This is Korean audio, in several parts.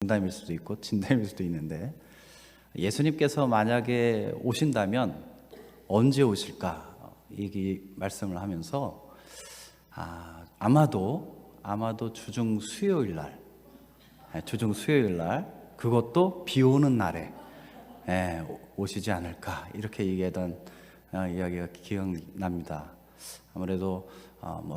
농담일 수도 있고 진담일 수도 있는데, 예수님께서 만약에 오신다면 언제 오실까? 이 말씀을 하면서 아마도 주중 수요일 날, 그것도 비 오는 날에 오시지 않을까, 이렇게 얘기하던 이야기가 기억납니다. 아무래도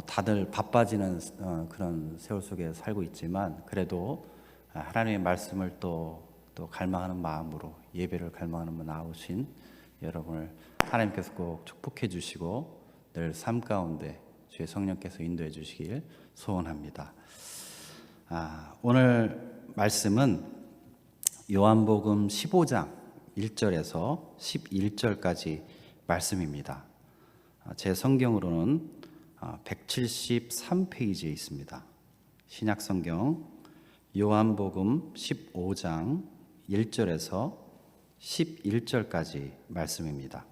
다들 바빠지는 그런 세월 속에 살고 있지만, 그래도 하나님의 말씀을 또 갈망하는 마음으로 예배를 갈망하는 분 나오신 여러분을 하나님께서 꼭 축복해 주시고 늘 삶 가운데 주의 성령께서 인도해 주시길 소원합니다. 오늘 말씀은 요한복음 15장 1절에서 11절까지 말씀입니다. 제 성경으로는 173페이지에 있습니다. 신약성경 요한복음 15장 1절에서 11절까지 말씀입니다.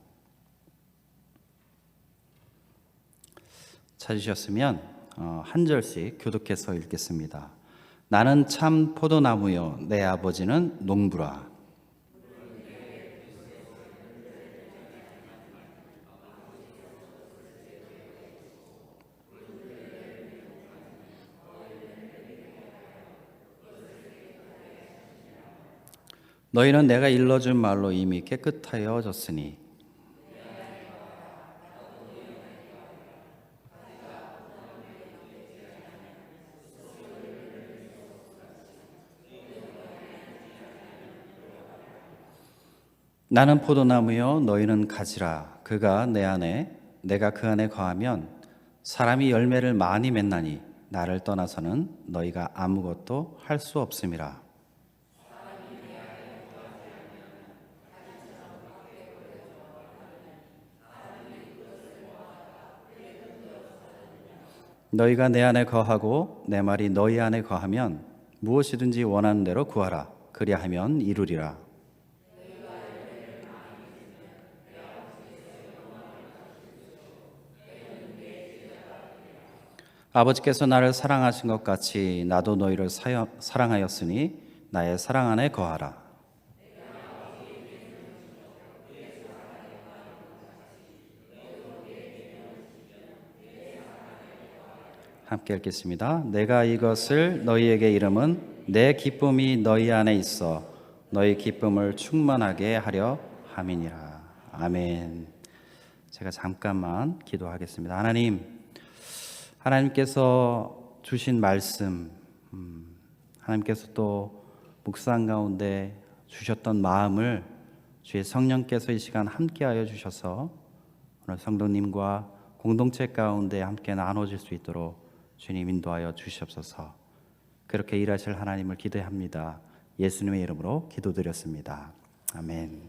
찾으셨으면 한 절씩 교독해서 읽겠습니다. 나는 참 포도나무요 내 아버지는 농부라. 너희는 내가 일러준 말로 이미 깨끗하여졌으니 나는 포도나무요 너희는 가지라. 그가 내 안에 내가 그 안에 거하면 사람이 열매를 많이 맺나니 나를 떠나서는 너희가 아무것도 할 수 없음이라. 너희가 내 안에 거하고 내 말이 너희 안에 거하면 무엇이든지 원하는 대로 구하라. 그리하면 이루리라. 아버지께서 나를 사랑하신 것 같이 나도 너희를 사랑하였으니 나의 사랑 안에 거하라. 함께 읽겠습니다. 내가 이것을 너희에게 이름은 내 기쁨이 너희 안에 있어 너희 기쁨을 충만하게 하려 함이니라. 아멘. 제가 잠깐만 기도하겠습니다. 하나님께서 주신 말씀, 하나님께서 또 묵상 가운데 주셨던 마음을 주의 성령께서 이 시간 함께하여 주셔서 오늘 성도님과 공동체 가운데 함께 나눠질 수 있도록 주님 인도하여 주시옵소서. 그렇게 일하실 하나님을 기대합니다. 예수님의 이름으로 기도드렸습니다. 아멘.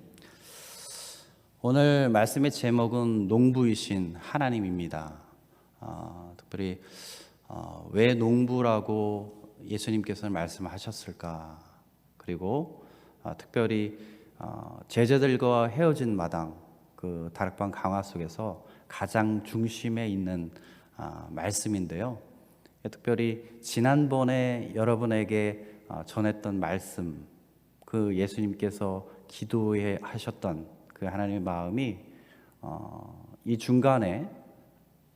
오늘 말씀의 제목은 농부이신 하나님입니다. 특별히 왜 농부라고 예수님께서는 말씀하셨을까? 그리고 특별히 제자들과 헤어진 마당, 그 다락방 강화 속에서 가장 중심에 있는 말씀인데요. 특별히 지난번에 여러분에게 전했던 말씀, 그 예수님께서 기도해 하셨던 그 하나님의 마음이 이 중간에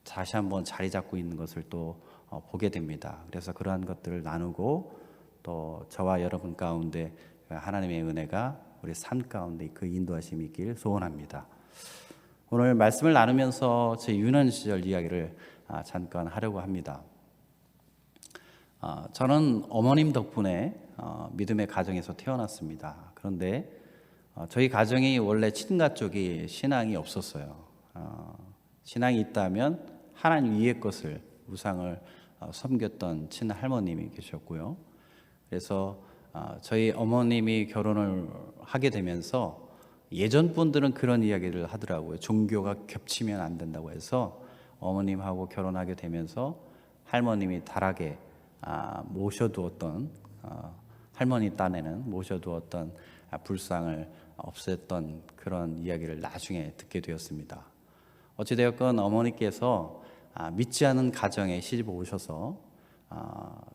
다시 한번 자리 잡고 있는 것을 또 보게 됩니다. 그래서 그러한 것들을 나누고 또 저와 여러분 가운데 하나님의 은혜가 우리 삶 가운데 그 인도하심이 있길 소원합니다. 오늘 말씀을 나누면서 제 유년 시절 이야기를 잠깐 하려고 합니다. 저는 어머님 덕분에 믿음의 가정에서 태어났습니다. 그런데 저희 가정이 원래 친가 쪽이 신앙이 없었어요. 신앙이 있다면 하나님 위의 것을, 우상을 섬겼던 친할머님이 계셨고요. 그래서 저희 어머님이 결혼을 하게 되면서 예전 분들은 그런 이야기를 하더라고요. 종교가 겹치면 안 된다고 해서 어머님하고 결혼하게 되면서 할머님이 다락에 모셔두었던 할머니 딴에는 모셔두었던 불상을 없앴던 그런 이야기를 나중에 듣게 되었습니다. 어찌되었건 어머니께서 믿지 않은 가정에 시집 오셔서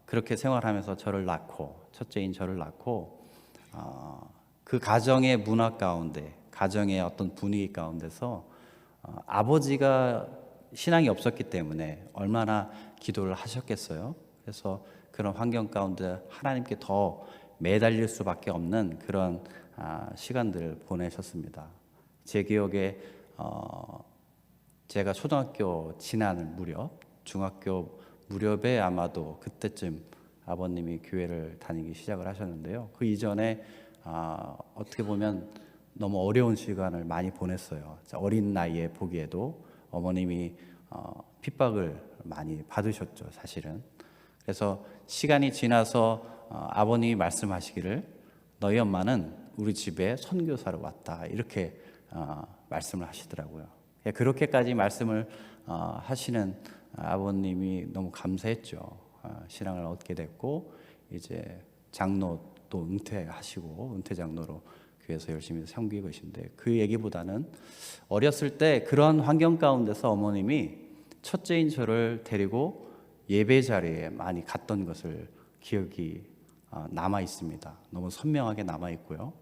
그렇게 생활하면서 저를 낳고, 첫째인 저를 낳고, 그 가정의 문화 가운데, 가정의 어떤 분위기 가운데서 아버지가 신앙이 없었기 때문에 얼마나 기도를 하셨겠어요. 그래서 그런 환경 가운데 하나님께 더 매달릴 수밖에 없는 그런 시간들을 보내셨습니다. 제 기억에 제가 초등학교 지나는 무렵, 중학교 무렵에 아마도 그때쯤 아버님이 교회를 다니기 시작을 하셨는데요. 그 이전에 어떻게 보면 너무 어려운 시간을 많이 보냈어요. 어린 나이에 보기에도 어머님이 핍박을 많이 받으셨죠, 사실은. 그래서 시간이 지나서 아버님이 말씀하시기를 너희 엄마는 우리 집에 선교사로 왔다, 이렇게 말씀을 하시더라고요. 그렇게까지 말씀을 하시는 아버님이 너무 감사했죠. 신앙을 얻게 됐고 이제 장로 또 은퇴하시고 은퇴 장로로 교회에서 열심히 섬기고 계신데, 그 얘기보다는 어렸을 때 그런 환경 가운데서 어머님이 첫째인 저를 데리고 예배 자리에 많이 갔던 것을 기억이 남아 있습니다. 너무 선명하게 남아 있고요.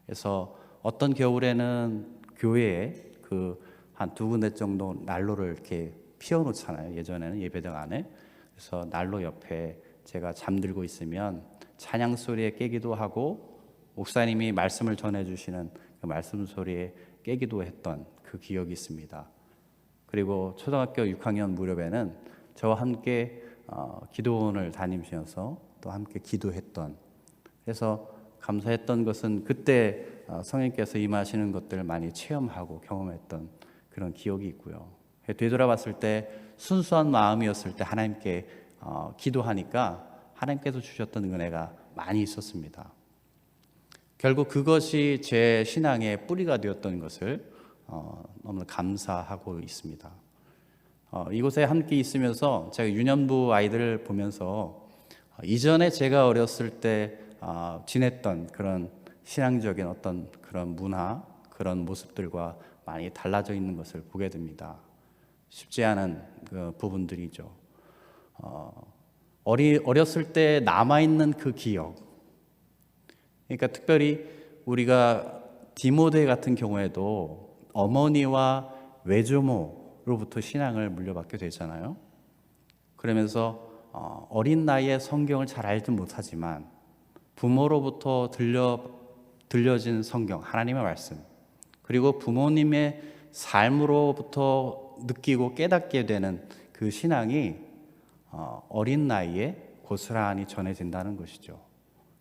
그래서 어떤 겨울에는 교회에 그 한 두 군데 정도 난로를 이렇게 피워놓잖아요. 예전에는 예배당 안에. 그래서 난로 옆에 제가 잠들고 있으면 찬양 소리에 깨기도 하고 목사님이 말씀을 전해주시는 그 말씀 소리에 깨기도 했던 그 기억이 있습니다. 그리고 초등학교 6학년 무렵에는 저와 함께 기도원을 다니면서 또 함께 기도했던, 그래서 감사했던 것은 그때 성령께서 임하시는 것들을 많이 체험하고 경험했던 그런 기억이 있고요. 되돌아봤을 때 순수한 마음이었을 때 하나님께 기도하니까 하나님께서 주셨던 은혜가 많이 있었습니다. 결국 그것이 제 신앙의 뿌리가 되었던 것을 너무 감사하고 있습니다. 이곳에 함께 있으면서 제가 유년부 아이들을 보면서 이전에 제가 어렸을 때 지냈던 그런 신앙적인 어떤 그런 문화, 그런 모습들과 많이 달라져 있는 것을 보게 됩니다. 쉽지 않은 그 부분들이죠. 어렸을 때 남아있는 그 기억, 그러니까 특별히 우리가 디모데 같은 경우에도 어머니와 외조모로부터 신앙을 물려받게 되잖아요. 그러면서 어린 나이에 성경을 잘 알지 못하지만 부모로부터 들려진 성경, 하나님의 말씀, 그리고 부모님의 삶으로부터 느끼고 깨닫게 되는 그 신앙이 어린 나이에 고스란히 전해진다는 것이죠.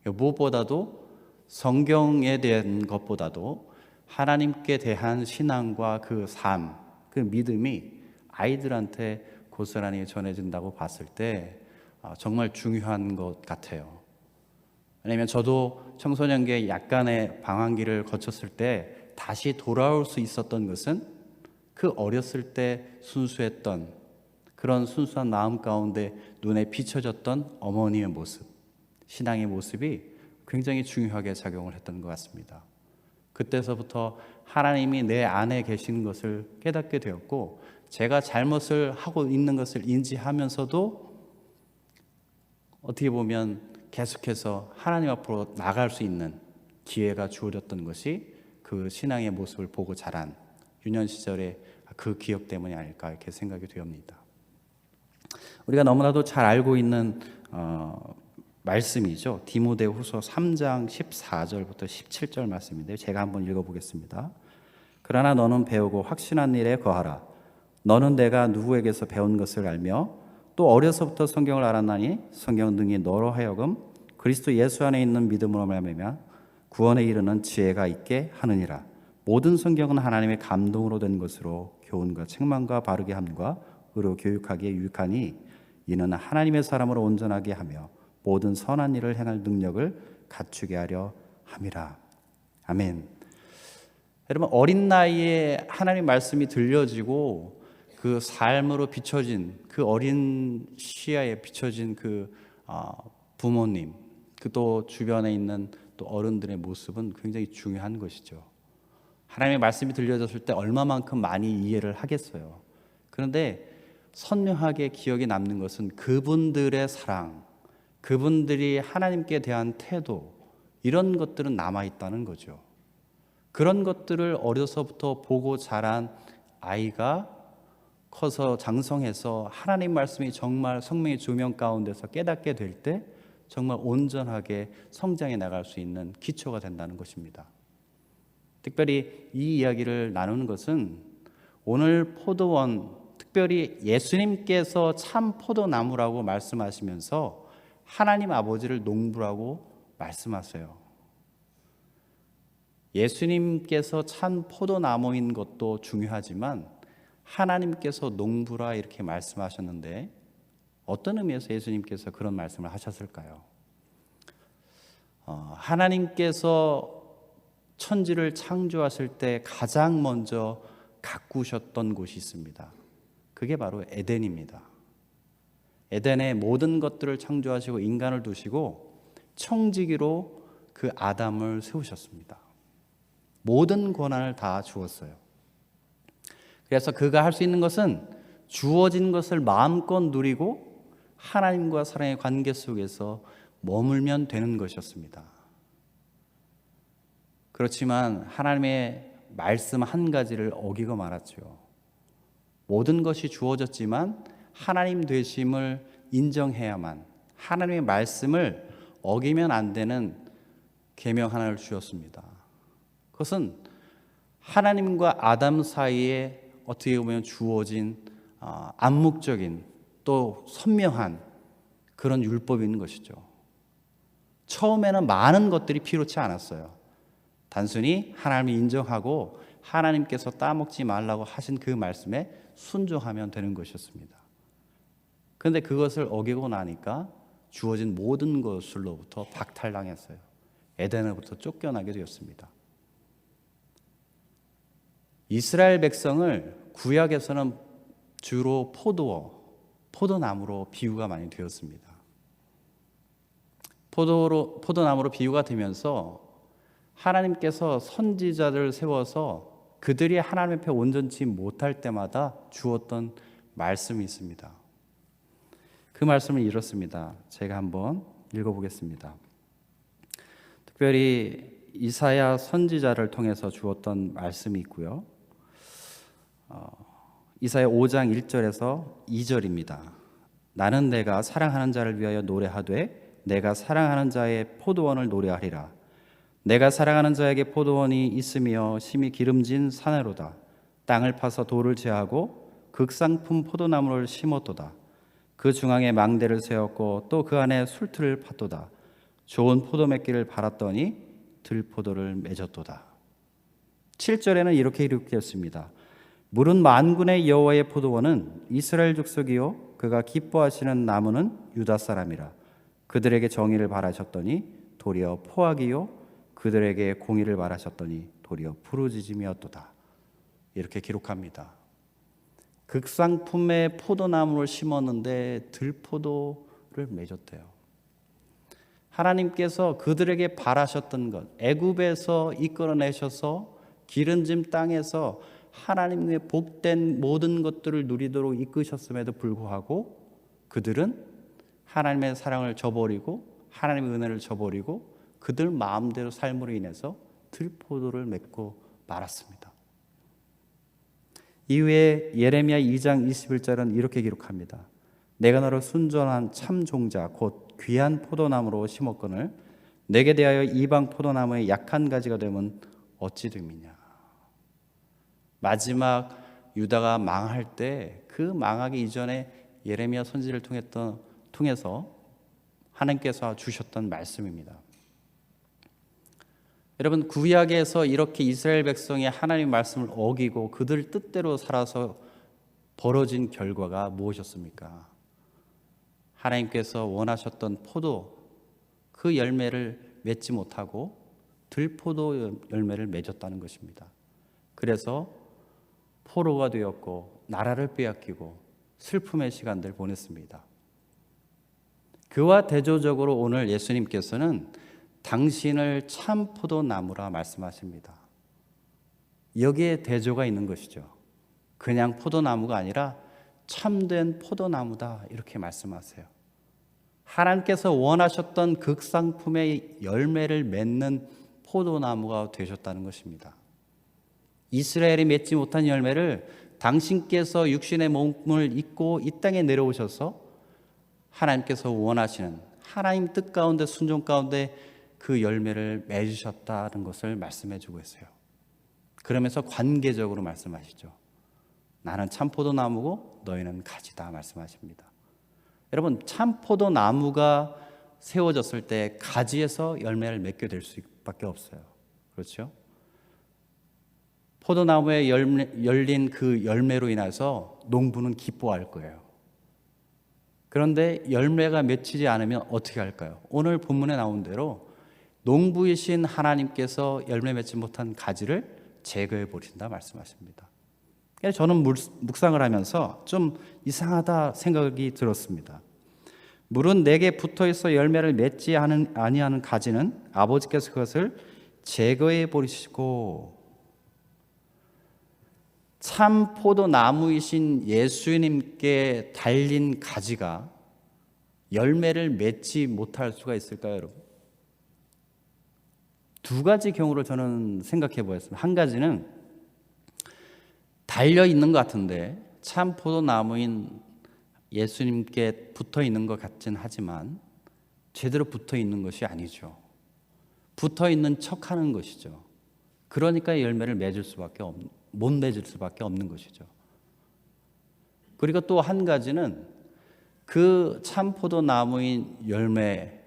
무엇보다도 성경에 대한 것보다도 하나님께 대한 신앙과 그 삶, 그 믿음이 아이들한테 고스란히 전해진다고 봤을 때 정말 중요한 것 같아요. 왜냐하면 저도 청소년기에 약간의 방황기를 거쳤을 때 다시 돌아올 수 있었던 것은 그 어렸을 때 순수했던 그런 순수한 마음 가운데 눈에 비춰졌던 어머니의 모습, 신앙의 모습이 굉장히 중요하게 작용을 했던 것 같습니다. 그때서부터 하나님이 내 안에 계신 것을 깨닫게 되었고, 제가 잘못을 하고 있는 것을 인지하면서도 어떻게 보면 계속해서 하나님 앞으로 나갈 수 있는 기회가 주어졌던 것이 그 신앙의 모습을 보고 자란 유년 시절의 그 기억 때문이 아닐까, 이렇게 생각이 되옵니다. 우리가 너무나도 잘 알고 있는 말씀이죠. 디모데후서 3장 14절부터 17절 말씀인데 제가 한번 읽어보겠습니다. 그러나 너는 배우고 확신한 일에 거하라. 너는 내가 누구에게서 배운 것을 알며 또 어려서부터 성경을 알았나니 성경은 능히 너로 하여금 그리스도 예수 안에 있는 믿음으로 말미암아 구원에 이르는 지혜가 있게 하느니라. 모든 성경은 하나님의 감동으로 된 것으로 교훈과 책망과 바르게 함과 의로 교육하기에 유익하니 이는 하나님의 사람으로 온전하게 하며 모든 선한 일을 행할 능력을 갖추게 하려 함이라. 아멘. 여러분, 어린 나이에 하나님 말씀이 들려지고 그 삶으로 비춰진, 그 어린 시야에 비춰진 그 부모님, 그 또 주변에 있는 또 어른들의 모습은 굉장히 중요한 것이죠. 하나님의 말씀이 들려졌을 때 얼마만큼 많이 이해를 하겠어요. 그런데 선명하게 기억에 남는 것은 그분들의 사랑, 그분들이 하나님께 대한 태도, 이런 것들은 남아있다는 거죠. 그런 것들을 어려서부터 보고 자란 아이가 커서 장성해서 하나님 말씀이 정말 성령의 조명 가운데서 깨닫게 될 때 정말 온전하게 성장해 나갈 수 있는 기초가 된다는 것입니다. 특별히 이 이야기를 나누는 것은 오늘 포도원, 특별히 예수님께서 참 포도나무라고 말씀하시면서 하나님 아버지를 농부라고 말씀하세요. 예수님께서 참 포도나무인 것도 중요하지만 하나님께서 농부라 이렇게 말씀하셨는데 어떤 의미에서 예수님께서 그런 말씀을 하셨을까요? 하나님께서 천지를 창조하실 때 가장 먼저 가꾸셨던 곳이 있습니다. 그게 바로 에덴입니다. 에덴에 모든 것들을 창조하시고 인간을 두시고 청지기로 그 아담을 세우셨습니다. 모든 권한을 다 주었어요. 그래서 그가 할 수 있는 것은 주어진 것을 마음껏 누리고 하나님과 사랑의 관계 속에서 머물면 되는 것이었습니다. 그렇지만 하나님의 말씀 한 가지를 어기고 말았죠. 모든 것이 주어졌지만 하나님 되심을 인정해야만, 하나님의 말씀을 어기면 안 되는 계명 하나를 주었습니다. 그것은 하나님과 아담 사이에 어떻게 보면 주어진 암묵적인 또 선명한 그런 율법이 있는 것이죠. 처음에는 많은 것들이 필요치 않았어요. 단순히 하나님을 인정하고 하나님께서 따먹지 말라고 하신 그 말씀에 순종하면 되는 것이었습니다. 그런데 그것을 어기고 나니까 주어진 모든 것으로부터 박탈당했어요. 에덴으로부터 쫓겨나게 되었습니다. 이스라엘 백성을 구약에서는 주로 포도나무로 비유가 많이 되었습니다. 포도나무로 비유가 되면서 하나님께서 선지자들을 세워서 그들이 하나님 앞에 온전치 못할 때마다 주었던 말씀이 있습니다. 그 말씀은 이렇습니다. 제가 한번 읽어보겠습니다. 특별히 이사야 선지자를 통해서 주었던 말씀이 있고요. 이사야 5장 1절에서 2절입니다. 나는 내가 사랑하는 자를 위하여 노래하되 내가 사랑하는 자의 포도원을 노래하리라. 내가 사랑하는 자에게 포도원이 있으며 심히 기름진 산으로다. 땅을 파서 돌을 제하고 극상품 포도나무를 심었도다. 그 중앙에 망대를 세웠고 또 그 안에 술틀을 팠도다. 좋은 포도맺기를 팔았더니 들포도를 맺었도다. 7절에는 이렇게 이룩되었습니다. 물은 만군의 여호와의 포도원은 이스라엘 족속이요 그가 기뻐하시는 나무는 유다 사람이라. 그들에게 정의를 바라셨더니 도리어 포악이요 그들에게 공의를 바라셨더니 도리어 부르짖음이었도다. 이렇게 기록합니다. 극상품의 포도나무를 심었는데 들포도를 맺었대요. 하나님께서 그들에게 바라셨던 것, 애굽에서 이끌어내셔서 기름진 땅에서 하나님의 복된 모든 것들을 누리도록 이끄셨음에도 불구하고 그들은 하나님의 사랑을 저버리고 하나님의 은혜를 저버리고 그들 마음대로 삶으로 인해서 들포도를 맺고 말았습니다. 이후에 예레미야 2장 21절은 이렇게 기록합니다. 내가 너를 순전한 참 종자 곧 귀한 포도나무로 심었거늘 내게 대하여 이방 포도나무의 약한 가지가 되면 어찌 됨이냐. 마지막 유다가 망할 때 그 망하기 이전에 예레미야 선지를 통해서 하나님께서 주셨던 말씀입니다. 여러분, 구약에서 이렇게 이스라엘 백성이 하나님의 말씀을 어기고 그들 뜻대로 살아서 벌어진 결과가 무엇이었습니까? 하나님께서 원하셨던 포도 그 열매를 맺지 못하고 들포도 열매를 맺었다는 것입니다. 그래서 포로가 되었고 나라를 빼앗기고 슬픔의 시간들을 보냈습니다. 그와 대조적으로 오늘 예수님께서는 당신을 참 포도나무라 말씀하십니다. 여기에 대조가 있는 것이죠. 그냥 포도나무가 아니라 참된 포도나무다 이렇게 말씀하세요. 하나님께서 원하셨던 극상품의 열매를 맺는 포도나무가 되셨다는 것입니다. 이스라엘이 맺지 못한 열매를 당신께서 육신의 몸을 입고 이 땅에 내려오셔서 하나님께서 원하시는 하나님 뜻 가운데 순종 가운데 그 열매를 맺으셨다는 것을 말씀해 주고 있어요. 그러면서 관계적으로 말씀하시죠. 나는 참포도나무고 너희는 가지다 말씀하십니다. 여러분, 참포도나무가 세워졌을 때 가지에서 열매를 맺게 될 수밖에 없어요. 그렇죠? 포도나무에 열린 그 열매로 인해서 농부는 기뻐할 거예요. 그런데 열매가 맺히지 않으면 어떻게 할까요? 오늘 본문에 나온 대로 농부이신 하나님께서 열매 맺지 못한 가지를 제거해 버린다 말씀하십니다. 저는 묵상을 하면서 좀 이상하다 생각이 들었습니다. 물은 내게 붙어있어 열매를 맺지 아니하는 가지는 아버지께서 그것을 제거해 버리시고, 참 포도나무이신 예수님께 달린 가지가 열매를 맺지 못할 수가 있을까요, 여러분? 두 가지 경우를 저는 생각해 보았습니다. 한 가지는 달려 있는 것 같은데 참 포도나무인 예수님께 붙어 있는 것 같긴 하지만 제대로 붙어 있는 것이 아니죠. 붙어 있는 척 하는 것이죠. 그러니까 열매를 못 맺을 수밖에 없는 것이죠. 그리고 또 한 가지는 그 참포도나무인 열매,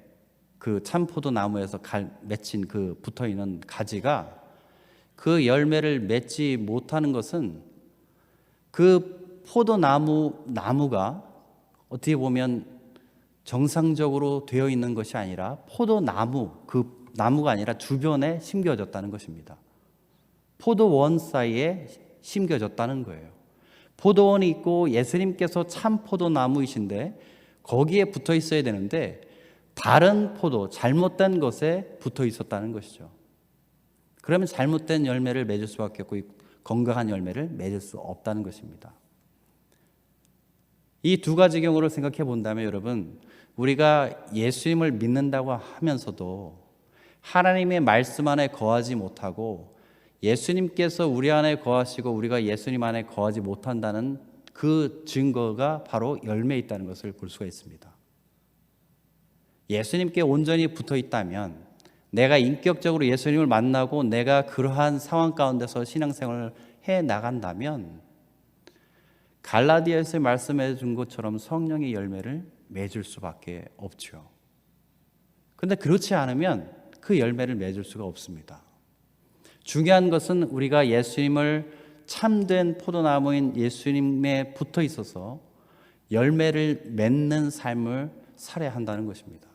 그 참포도나무에서 맺힌 그 붙어 있는 가지가 그 열매를 맺지 못하는 것은 그 나무가 어떻게 보면 정상적으로 되어 있는 것이 아니라 포도나무, 그 나무가 아니라 주변에 심겨졌다는 것입니다. 포도원 사이에 심겨졌다는 거예요. 포도원이 있고 예수님께서 참 포도나무이신데 거기에 붙어 있어야 되는데 다른 포도, 잘못된 것에 붙어 있었다는 것이죠. 그러면 잘못된 열매를 맺을 수밖에 없고 건강한 열매를 맺을 수 없다는 것입니다. 이 두 가지 경우를 생각해 본다면 여러분, 우리가 예수님을 믿는다고 하면서도 하나님의 말씀 안에 거하지 못하고 예수님께서 우리 안에 거하시고 우리가 예수님 안에 거하지 못한다는 그 증거가 바로 열매에 있다는 것을 볼 수가 있습니다. 예수님께 온전히 붙어 있다면, 내가 인격적으로 예수님을 만나고 내가 그러한 상황 가운데서 신앙생활을 해 나간다면 갈라디아에서 말씀해 준 것처럼 성령의 열매를 맺을 수밖에 없죠. 그런데 그렇지 않으면 그 열매를 맺을 수가 없습니다. 중요한 것은 우리가 예수님을 참된 포도나무인 예수님에 붙어 있어서 열매를 맺는 삶을 살아야 한다는 것입니다.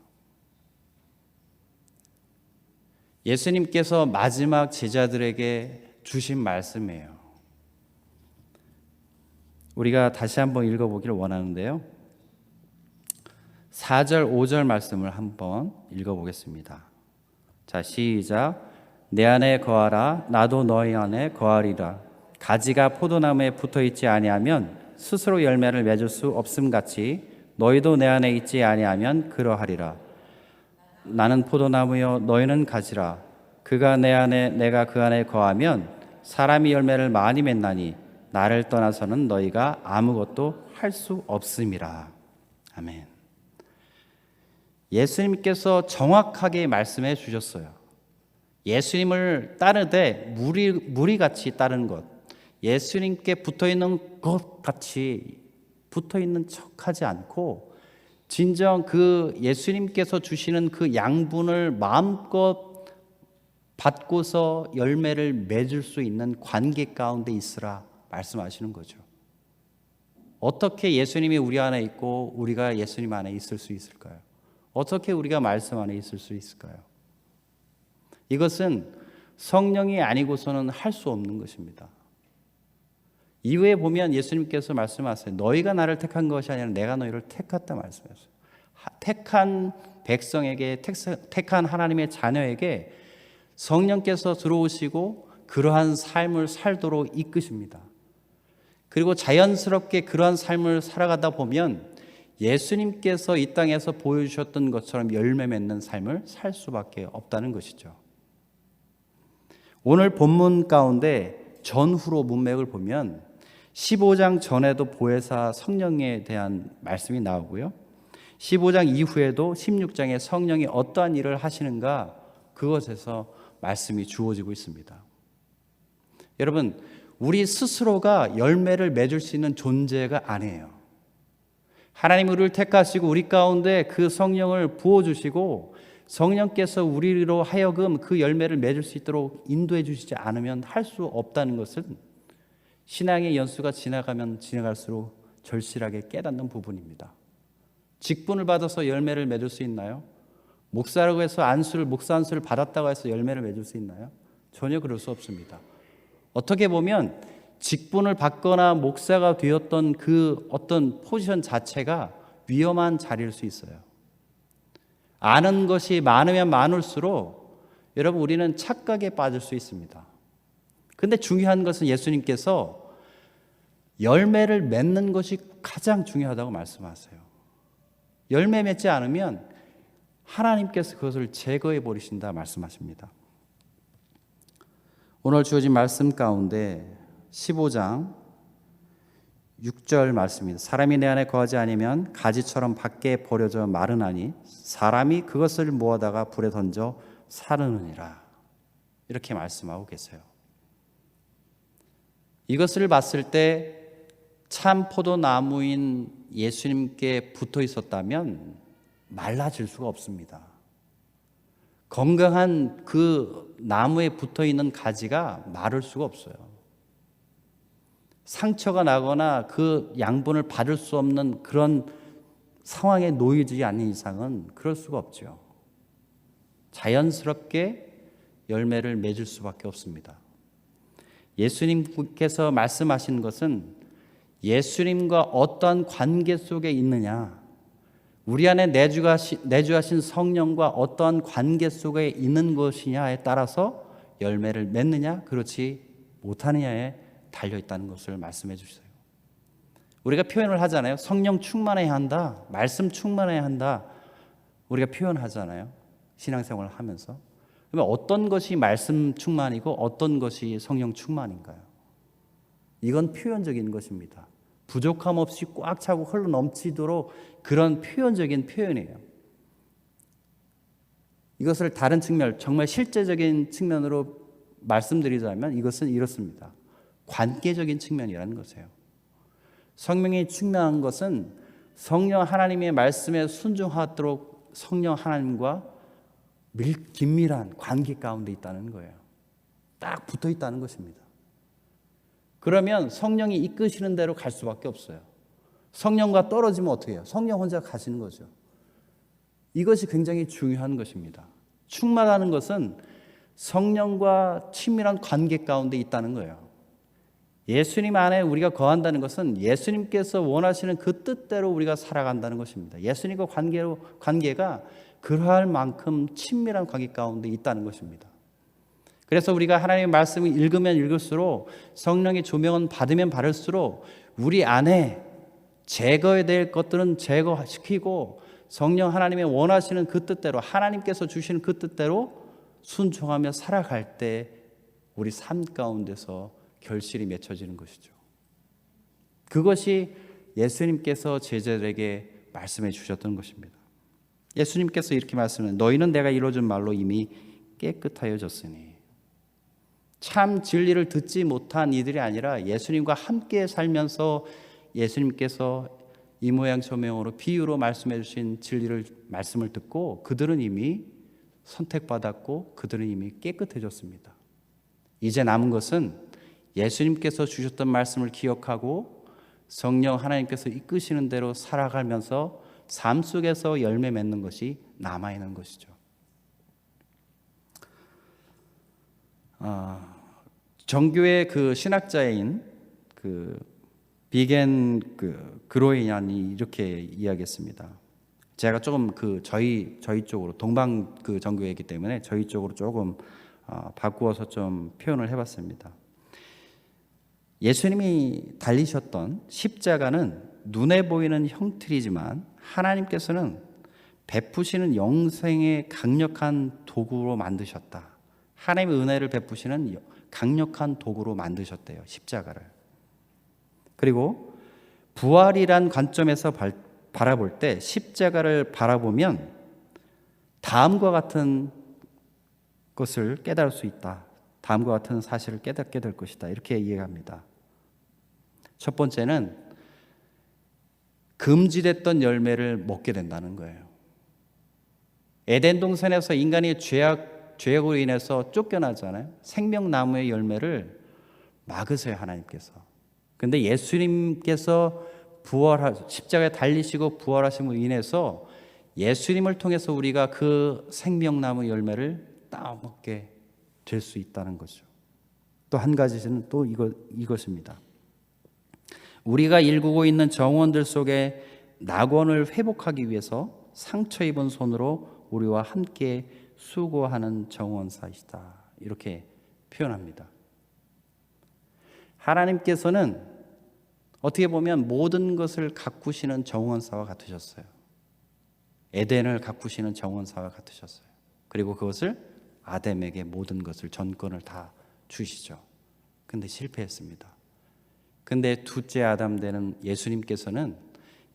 예수님께서 마지막 제자들에게 주신 말씀이에요. 우리가 다시 한번 읽어보기를 원하는데요. 4절, 5절 말씀을 한번 읽어보겠습니다. 자, 시작. 내 안에 거하라, 나도 너희 안에 거하리라. 가지가 포도나무에 붙어있지 아니하면 스스로 열매를 맺을 수 없음같이 너희도 내 안에 있지 아니하면 그러하리라. 나는 포도나무여 너희는 가지라. 그가 내 안에 내가 그 안에 거하면 사람이 열매를 많이 맺나니 나를 떠나서는 너희가 아무것도 할 수 없음이라. 아멘. 예수님께서 정확하게 말씀해 주셨어요. 예수님을 따르되 무리같이 따르는 것, 예수님께 붙어있는 것 같이 붙어있는 척하지 않고 진정 그 예수님께서 주시는 그 양분을 마음껏 받고서 열매를 맺을 수 있는 관계 가운데 있으라 말씀하시는 거죠. 어떻게 예수님이 우리 안에 있고 우리가 예수님 안에 있을 수 있을까요? 어떻게 우리가 말씀 안에 있을 수 있을까요? 이것은 성령이 아니고서는 할 수 없는 것입니다. 이후에 보면 예수님께서 말씀하세요. 너희가 나를 택한 것이 아니라 내가 너희를 택했다 말씀하셨어요. 택한 백성에게, 택한 하나님의 자녀에게 성령께서 들어오시고 그러한 삶을 살도록 이끄십니다. 그리고 자연스럽게 그러한 삶을 살아가다 보면 예수님께서 이 땅에서 보여주셨던 것처럼 열매 맺는 삶을 살 수밖에 없다는 것이죠. 오늘 본문 가운데 전후로 문맥을 보면 15장 전에도 보혜사 성령에 대한 말씀이 나오고요. 15장 이후에도 16장에 성령이 어떠한 일을 하시는가 그것에서 말씀이 주어지고 있습니다. 여러분, 우리 스스로가 열매를 맺을 수 있는 존재가 아니에요. 하나님 우리를 택하시고 우리 가운데 그 성령을 부어주시고 성령께서 우리로 하여금 그 열매를 맺을 수 있도록 인도해 주시지 않으면 할 수 없다는 것은 신앙의 연수가 지나가면 지나갈수록 절실하게 깨닫는 부분입니다. 직분을 받아서 열매를 맺을 수 있나요? 목사라고 해서 목사 안수를 받았다고 해서 열매를 맺을 수 있나요? 전혀 그럴 수 없습니다. 어떻게 보면 직분을 받거나 목사가 되었던 그 어떤 포지션 자체가 위험한 자리일 수 있어요. 아는 것이 많으면 많을수록 여러분 우리는 착각에 빠질 수 있습니다. 근데 중요한 것은 예수님께서 열매를 맺는 것이 가장 중요하다고 말씀하세요. 열매 맺지 않으면 하나님께서 그것을 제거해 버리신다 말씀하십니다. 오늘 주어진 말씀 가운데 15장 6절 말씀입니다. 사람이 내 안에 거하지 아니면 가지처럼 밖에 버려져 마르나니 사람이 그것을 모아다가 불에 던져 사르느니라. 이렇게 말씀하고 계세요. 이것을 봤을 때 참 포도나무인 예수님께 붙어 있었다면 말라질 수가 없습니다. 건강한 그 나무에 붙어 있는 가지가 마를 수가 없어요. 상처가 나거나 그 양분을 받을 수 없는 그런 상황에 놓이지 않는 이상은 그럴 수가 없죠. 자연스럽게 열매를 맺을 수밖에 없습니다. 예수님께서 말씀하신 것은 예수님과 어떠한 관계 속에 있느냐, 우리 안에 내주하신 성령과 어떠한 관계 속에 있는 것이냐에 따라서 열매를 맺느냐 그렇지 못하느냐에 달려있다는 것을 말씀해 주세요. 우리가 표현을 하잖아요. 성령 충만해야 한다, 말씀 충만해야 한다, 우리가 표현하잖아요. 신앙생활을 하면서. 그러면 어떤 것이 말씀 충만이고 어떤 것이 성령 충만인가요? 이건 표현적인 것입니다. 부족함 없이 꽉 차고 흘러 넘치도록 그런 표현적인 표현이에요. 이것을 다른 측면, 정말 실제적인 측면으로 말씀드리자면 이것은 이렇습니다. 관계적인 측면이라는 것이에요. 성령이 충만한 것은 성령 하나님의 말씀에 순종하도록 성령 하나님과 긴밀한 관계 가운데 있다는 거예요. 딱 붙어 있다는 것입니다. 그러면 성령이 이끄시는 대로 갈 수밖에 없어요. 성령과 떨어지면 어떻게 해요? 성령 혼자 가시는 거죠. 이것이 굉장히 중요한 것입니다. 충만하는 것은 성령과 친밀한 관계 가운데 있다는 거예요. 예수님 안에 우리가 거한다는 것은 예수님께서 원하시는 그 뜻대로 우리가 살아간다는 것입니다. 예수님과 관계가 그러할 만큼 친밀한 관계 가운데 있다는 것입니다. 그래서 우리가 하나님의 말씀을 읽으면 읽을수록 성령의 조명은 받으면 받을수록 우리 안에 제거해야 될 것들은 제거시키고 성령 하나님의 원하시는 그 뜻대로 하나님께서 주시는 그 뜻대로 순종하며 살아갈 때 우리 삶 가운데서 결실이 맺혀지는 것이죠. 그것이 예수님께서 제자들에게 말씀해 주셨던 것입니다. 예수님께서 이렇게 말씀하셨습니다. 너희는 내가 이루어준 말로 이미 깨끗하여졌으니. 참 진리를 듣지 못한 이들이 아니라 예수님과 함께 살면서 예수님께서 이 모양 저 모양으로 비유로 말씀해 주신 말씀을 듣고 그들은 이미 선택받았고 그들은 이미 깨끗해졌습니다. 이제 남은 것은 예수님께서 주셨던 말씀을 기억하고 성령 하나님께서 이끄시는 대로 살아가면서 삶 속에서 열매 맺는 것이 남아있는 것이죠. 정교의 그 신학자인 그 비겐 그로이안이 이렇게 이야기했습니다. 제가 조금 저희 쪽으로 동방 정교회이기 때문에 저희 쪽으로 조금 바꾸어서 좀 표현을 해봤습니다. 예수님이 달리셨던 십자가는 눈에 보이는 형틀이지만 하나님께서는 베푸시는 영생의 강력한 도구로 만드셨다. 하나님의 은혜를 베푸시는 강력한 도구로 만드셨대요, 십자가를. 그리고 부활이란 관점에서 바라볼 때 십자가를 바라보면 다음과 같은 것을 깨달을 수 있다. 다음과 같은 사실을 깨닫게 될 것이다. 이렇게 이해합니다. 첫 번째는 금지됐던 열매를 먹게 된다는 거예요. 에덴 동산에서 인간이 죄악으로 인해서 쫓겨나잖아요. 생명나무의 열매를 막으세요, 하나님께서. 근데 예수님께서 십자가에 달리시고 부활하심으로 인해서 예수님을 통해서 우리가 그 생명나무 열매를 따먹게 될 수 있다는 거죠. 또 한 가지는 또 이것입니다. 우리가 일구고 있는 정원들 속에 낙원을 회복하기 위해서 상처 입은 손으로 우리와 함께 수고하는 정원사이시다. 이렇게 표현합니다. 하나님께서는 어떻게 보면 모든 것을 가꾸시는 정원사와 같으셨어요. 에덴을 가꾸시는 정원사와 같으셨어요. 그리고 그것을 아담에게 모든 것을 전권을 다 주시죠. 근데 실패했습니다. 근데 둘째 아담 되는 예수님께서는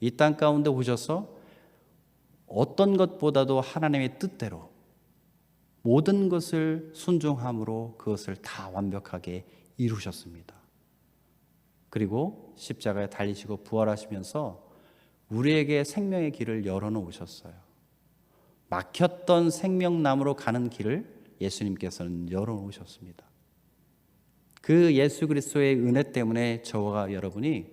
이 땅 가운데 오셔서 어떤 것보다도 하나님의 뜻대로 모든 것을 순종함으로 그것을 다 완벽하게 이루셨습니다. 그리고 십자가에 달리시고 부활하시면서 우리에게 생명의 길을 열어놓으셨어요. 막혔던 생명나무로 가는 길을 예수님께서는 열어놓으셨습니다. 그 예수 그리스도의 은혜 때문에 저와 여러분이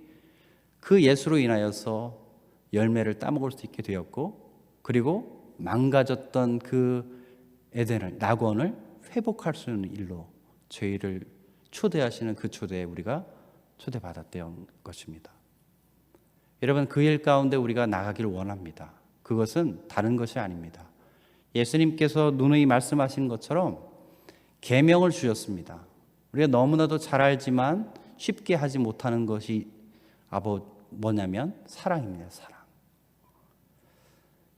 그 예수로 인하여서 열매를 따먹을 수 있게 되었고, 그리고 망가졌던 그 에덴을, 낙원을 회복할 수 있는 일로 저희를 초대하시는 그 초대에 우리가 초대받았던 것입니다. 여러분, 그 일 가운데 우리가 나가기를 원합니다. 그것은 다른 것이 아닙니다. 예수님께서 누누이 말씀하신 것처럼 계명을 주셨습니다. 우리가 너무나도 잘 알지만 쉽게 하지 못하는 것이 뭐냐면 사랑입니다. 사랑.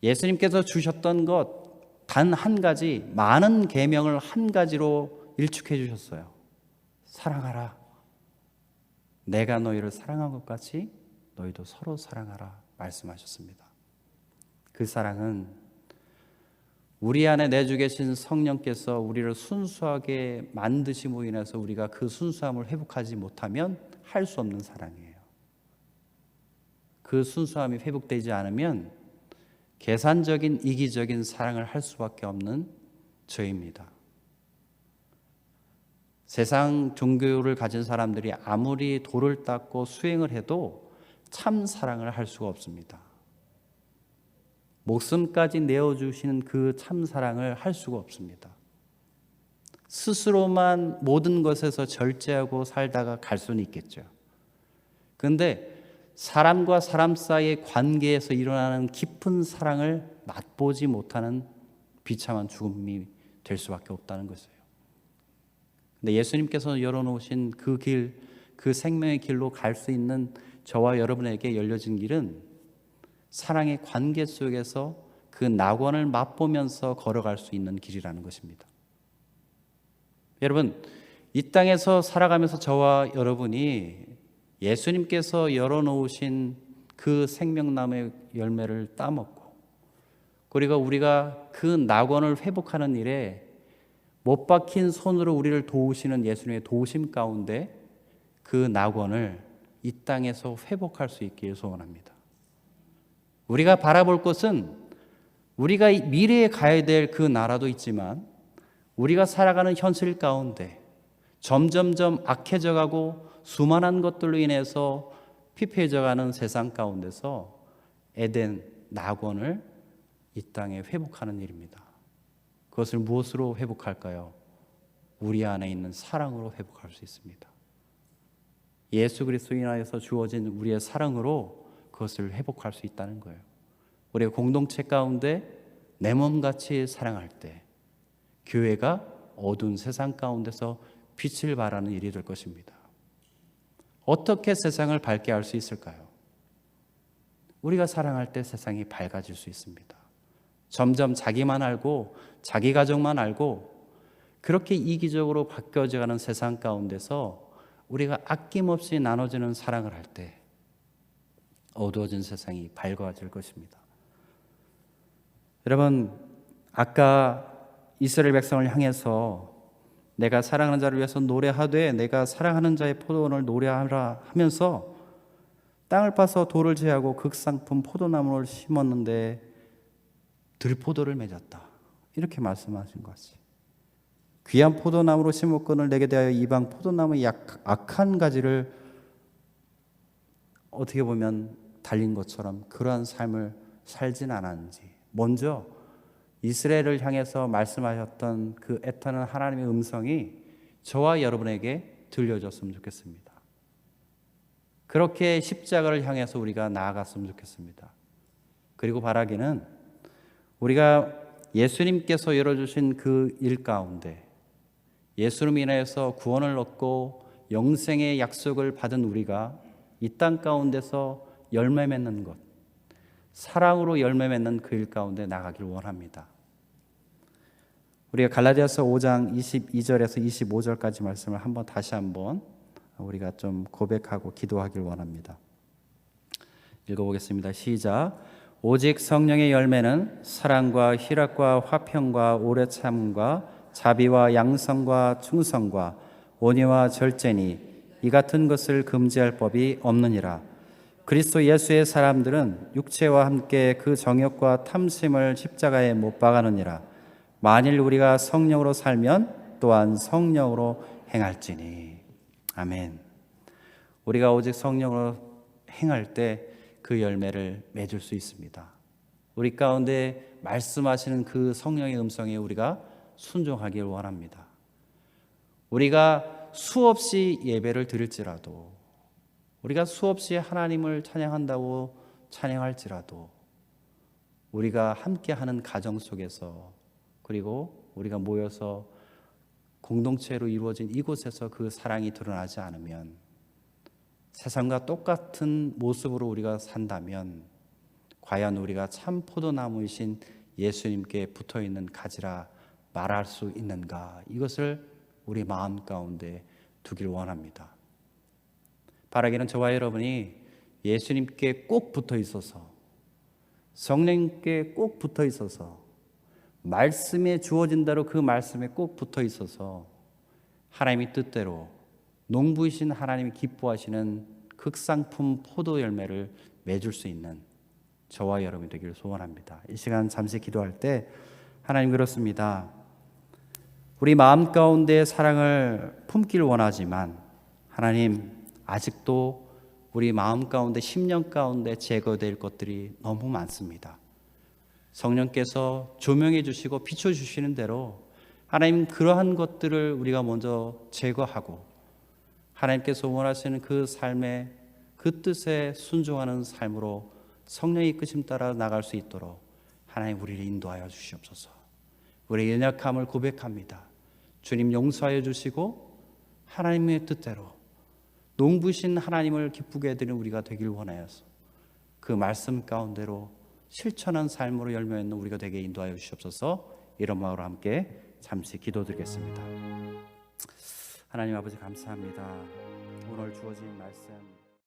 예수님께서 주셨던 것 단 한 가지, 많은 계명을 한 가지로 일축해 주셨어요. 사랑하라. 내가 너희를 사랑한 것 같이 너희도 서로 사랑하라 말씀하셨습니다. 그 사랑은 우리 안에 내주 계신 성령께서 우리를 순수하게 만드심으로 인해서 우리가 그 순수함을 회복하지 못하면 할 수 없는 사랑이에요. 그 순수함이 회복되지 않으면 계산적인 이기적인 사랑을 할 수밖에 없는 죄입니다. 세상 종교를 가진 사람들이 아무리 도를 닦고 수행을 해도 참 사랑을 할 수가 없습니다. 목숨까지 내어주시는 그 참 사랑을 할 수가 없습니다. 스스로만 모든 것에서 절제하고 살다가 갈 수는 있겠죠. 그런데 사람과 사람 사이의 관계에서 일어나는 깊은 사랑을 맛보지 못하는 비참한 죽음이 될 수밖에 없다는 것이에요. 근데 예수님께서 열어놓으신 그 길, 그 생명의 길로 갈 수 있는 저와 여러분에게 열려진 길은 사랑의 관계 속에서 그 낙원을 맛보면서 걸어갈 수 있는 길이라는 것입니다. 여러분, 이 땅에서 살아가면서 저와 여러분이 예수님께서 열어놓으신 그 생명나무의 열매를 따먹고, 그리고 우리가 그 낙원을 회복하는 일에 못 박힌 손으로 우리를 도우시는 예수님의 도우심 가운데 그 낙원을 이 땅에서 회복할 수 있기를 소원합니다. 우리가 바라볼 것은 우리가 미래에 가야 될 그 나라도 있지만 우리가 살아가는 현실 가운데 점점점 악해져가고 수많은 것들로 인해서 피폐해져가는 세상 가운데서 에덴 낙원을 이 땅에 회복하는 일입니다. 그것을 무엇으로 회복할까요? 우리 안에 있는 사랑으로 회복할 수 있습니다. 예수 그리스도에 인하여서 주어진 우리의 사랑으로 그것을 회복할 수 있다는 거예요. 우리의 공동체 가운데 내 몸같이 사랑할 때 교회가 어두운 세상 가운데서 빛을 발하는 일이 될 것입니다. 어떻게 세상을 밝게 할 수 있을까요? 우리가 사랑할 때 세상이 밝아질 수 있습니다. 점점 자기만 알고 자기 가족만 알고 그렇게 이기적으로 바뀌어져가는 세상 가운데서 우리가 아낌없이 나눠주는 사랑을 할 때 어두워진 세상이 밝아질 것입니다. 여러분, 아까 이스라엘 백성을 향해서 내가 사랑하는 자를 위해서 노래하되 내가 사랑하는 자의 포도원을 노래하라 하면서 땅을 파서 돌을 제하고 극상품 포도나무를 심었는데 들포도를 맺었다, 이렇게 말씀하신 것이, 귀한 포도나무로 심었거늘 내게 대하여 이방 포도나무의 악한 가지를 어떻게 보면 달린 것처럼 그러한 삶을 살진 않았는지, 먼저 이스라엘을 향해서 말씀하셨던 그 애타는 하나님의 음성이 저와 여러분에게 들려줬으면 좋겠습니다. 그렇게 십자가를 향해서 우리가 나아갔으면 좋겠습니다. 그리고 바라기는 우리가 예수님께서 열어주신 그 일 가운데 예수로 인하여서 구원을 얻고 영생의 약속을 받은 우리가 이 땅 가운데서 열매 맺는 것, 사랑으로 열매 맺는 그 일 가운데 나가길 원합니다. 우리가 갈라디아서 5장 22절에서 25절까지 말씀을 다시 한번 우리가 좀 고백하고 기도하길 원합니다. 읽어보겠습니다. 시작. 오직 성령의 열매는 사랑과 희락과 화평과 오래 참음과 자비와 양성과 충성과 온유와 절제니 이 같은 것을 금지할 법이 없느니라. 그리스도 예수의 사람들은 육체와 함께 그 정욕과 탐심을 십자가에 못 박아느니라. 만일 우리가 성령으로 살면 또한 성령으로 행할지니. 아멘. 우리가 오직 성령으로 행할 때 그 열매를 맺을 수 있습니다. 우리 가운데 말씀하시는 그 성령의 음성에 우리가 순종하길 원합니다. 우리가 수없이 예배를 드릴지라도, 우리가 수없이 하나님을 찬양한다고 찬양할지라도, 우리가 함께하는 가정 속에서, 그리고 우리가 모여서 공동체로 이루어진 이곳에서 그 사랑이 드러나지 않으면, 세상과 똑같은 모습으로 우리가 산다면 과연 우리가 참 포도나무이신 예수님께 붙어있는 가지라 말할 수 있는가, 이것을 우리 마음 가운데 두길 원합니다. 바라기는 저와 여러분이 예수님께 꼭 붙어 있어서, 성령님께 꼭 붙어 있어서, 말씀에 주어진 대로 그 말씀에 꼭 붙어 있어서 하나님의 뜻대로 농부이신 하나님이 기뻐하시는 극상품 포도 열매를 맺을 수 있는 저와 여러분이 되기를 소원합니다. 이 시간 잠시 기도할 때, 하나님, 그렇습니다. 우리 마음 가운데 사랑을 품길 원하지만 하나님, 아직도 우리 마음 가운데, 심령 가운데 제거될 것들이 너무 많습니다. 성령께서 조명해 주시고 비춰 주시는 대로 하나님, 그러한 것들을 우리가 먼저 제거하고 하나님께서 원하시는 그 삶의 그 뜻에 순종하는 삶으로 성령의 이끄심 따라 나갈 수 있도록 하나님, 우리를 인도하여 주시옵소서. 우리의 연약함을 고백합니다. 주님, 용서하여 주시고 하나님의 뜻대로 농부신 하나님을 기쁘게 해드리는 우리가 되길 원하여서 그 말씀 가운데로 실천한 삶으로 열매 맺는 우리가 되게 인도하여 주시옵소서. 이런 마음으로 함께 잠시 기도드리겠습니다. 하나님 아버지, 감사합니다. 오늘 주어진 말씀